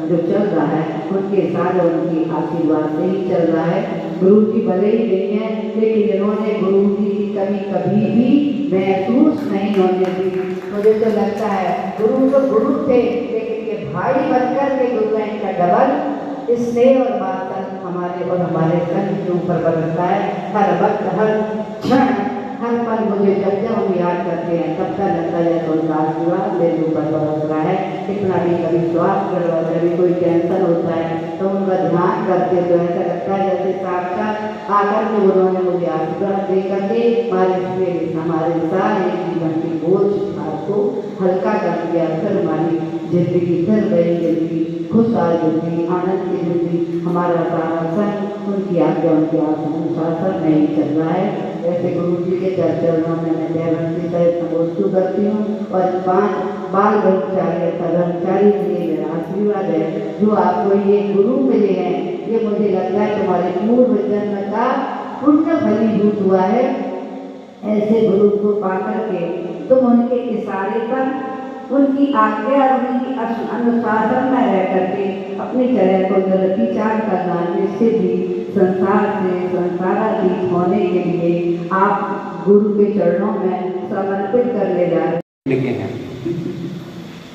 जो चल रहा है उनके साथ उनकी आशीर्वाद से ही चल रहा है। गुरु जी भले ही नहीं है, लेकिन इन्होंने गुरु जी की कमी कभी भी महसूस नहीं होने दी। मुझे तो लगता है गुरु तो गुरु थे, लेकिन ये भाई बनकर के गुरु का इनका डबल स्नेह और वात्सल्य हमारे और हमारे संत के ऊपर बरसता है। हर वक्त, हर क्षण, हर पल मुझे जब जब हम याद करते हैं तब तक लगता है तो उनका आशीर्वाद मेरे ऊपर बरस रहा है। कितना भी कभी स्वास्थ्य करवा, कभी कोई टेंशन होता है तो उनका ध्यान करते तो ऐसा लगता है जैसे साक्षात आकर के उन्होंने मुझे आशीर्वाद दे करके हमारे सारे जीवन की बोझ को हल्का कर दिया। फिर हमारी जिंदगी फिर गई, जिंदगी खुशहाल जिंदगी, आनंद की जिंदगी, हमारा सारा संग उनकी आज्ञा उनके अनुशासन में ही चल रहा है। ऐसे गुरु जी के चरणों में मैं जयवंती सहित नमोस्तु करती हूँ और 5 बाल ब्रह्मचारी के लिए मेरा आशीर्वाद है। जो आपको ये गुरु मिले हैं, ये मुझे लगता है तुम्हारे पूर्व जन्म का पुण्य फलीभूत हुआ है। ऐसे गुरु को पाकर के तुम उनके इशारे पर, उनकी आज्ञा और उनकी अनुशासन में रह करके अपने चरण को गतिचार करना, जिससे भी संसार से संसारातीत होने के लिए आप गुरु के चरणों में समर्पित कर ले जा रहे हैं।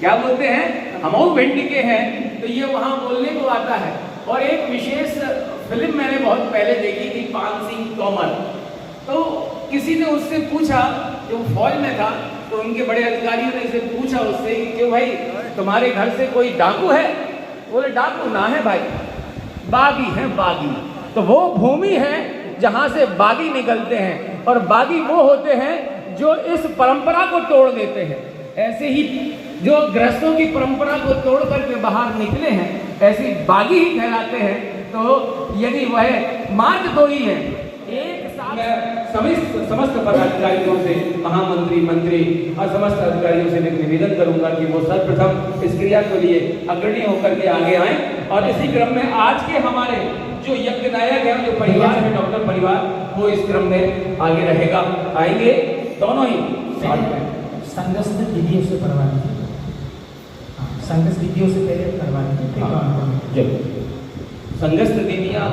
क्या बोलते हैं, हम भिंडी के हैं, तो ये वहाँ बोलने को आता है। और एक विशेष फिल्म मैंने बहुत पहले देखी थी, पान सिंह तोमर। तो किसी ने उससे पूछा, जो फौज में था, तो उनके बड़े अधिकारियों ने इसे पूछा उससे कि भाई तुम्हारे घर से कोई डाकू है? बोले डाकू ना है भाई, बागी है बागी। तो वो भूमि है जहाँ से बागी निकलते हैं, और बागी वो होते हैं जो इस परंपरा को तोड़ देते हैं। ऐसे ही जो गृहस्थों की परंपरा को तोड़ करके बाहर निकले हैं, ऐसे बागी ही कहलाते हैं। तो यदि वह मार्ग दो ही है, एक साथ मैं समस्त पदाधिकारियों से, महामंत्री, मंत्री और समस्त अधिकारियों से निवेदन करूंगा कि वो सर्वप्रथम इस क्रिया के लिए अग्रणी होकर के आगे आए। और इसी क्रम में आज के हमारे जो यज्ञ नायक है, जो परिवार है, डॉक्टर परिवार, वो इस क्रम में आगे रहेगा, आएंगे दोनों ही साथ में। संघस्थ दीदियों से करवा दीजिए, संघस्थ दीदियों से पहले करवा दीजिए। संघस्थ दीदियाँ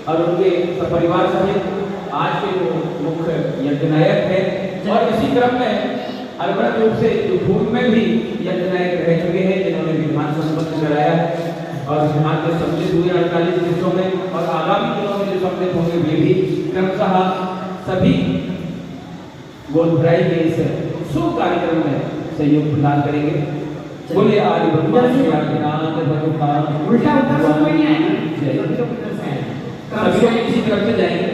और उनके परिवार सहित आज के जो मुख्य यज्ञनायक है। और इसी क्रम में अलग रूप से पूर्व में भी यज्ञनायक रह चुके हैं, जिन्होंने विद्वान संपन्न कराया और विद्वान के सम्मिलित हुए 48 देशों में, और आगामी दिनों में जो सम्मिलित होंगे वे भी क्रमशः सभी बोधराई के इस शुभ कार्यक्रम में सहयोग प्रदान करेंगे। बोले आदि ब्रह्मा श्री आदिनाथ भगवान। उल्टा उत्तर सब कोई नहीं आएगा। जय। सभी लोग उधर से आएंगे। सभी लोग इसी तरफ से जाएंगे,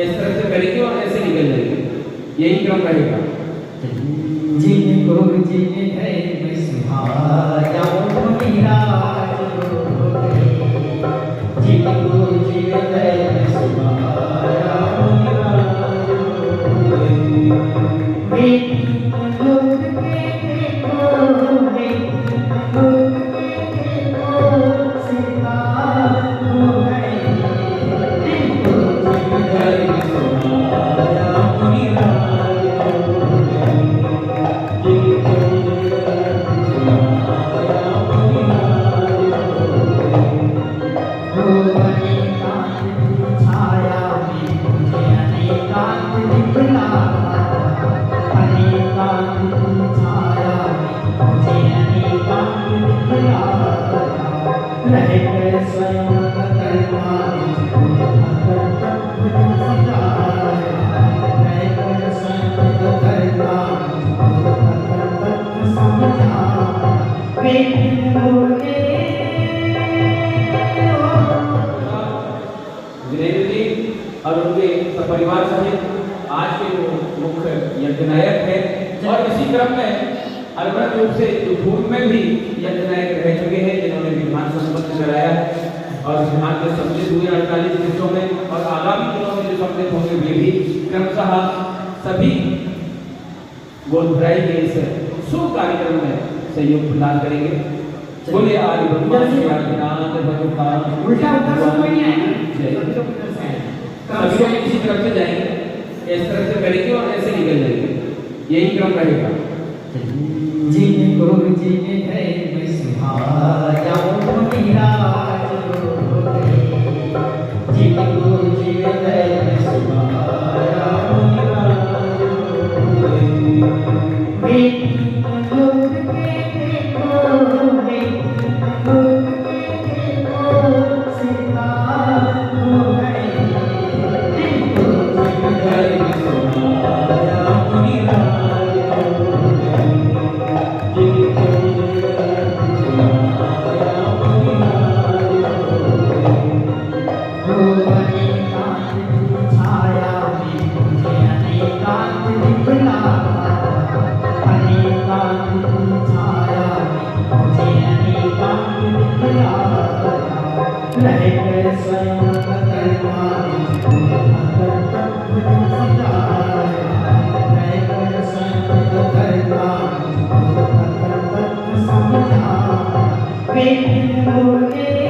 इस तरफ से करेंगे और ऐसे निकल जाएंगे, यही क्रम रहेगा। जिनको जीने है मैं सुहाया वो मेरा जिनको जीने है मैं सुहाया वो मेरा वे लोग के देखो वे लोग के देखो सीता हो गए जिनको जीने है मैं सुहाया वो मेरा वीरेंद्र जी और उनके सपरिवार सहित आज के वो मुख्य यज्ञनायक है और इसी क्रम में अलग रूप से जो पूर्व में भी यज्ञनायक रह चुके हैं, जिन्होंने विधान संपन्न कराया है और विधान के सम्मिलित हुए 48 दिनों में और आगामी दिनों में जो सम्मिलित होंगे वे भी क्रमशः सभी गोदभराई के इस शुभ कार्यक्रम में सहयोग प्रदान करेंगे। बोले आदि ब्रह्मा श्री आदिनाथ भगवान। उल्टा उत्तर सब कोई नहीं आएगा। जय। सभी लोग उधर से आएंगे। सभी लोग इसी तरफ से जाएंगे, इस तरफ से करेंगे और ऐसे निकल जाएंगे, यही क्रम रहेगा। जिनको जीने है मैं सुहाया वो मेरा जिनको जीने है मैं सुहाया वो मेरा वे लोग के देखो वे लोग के देखो सीता हो गए जिनको जीने है मैं सुहाया वो मेरा Wait,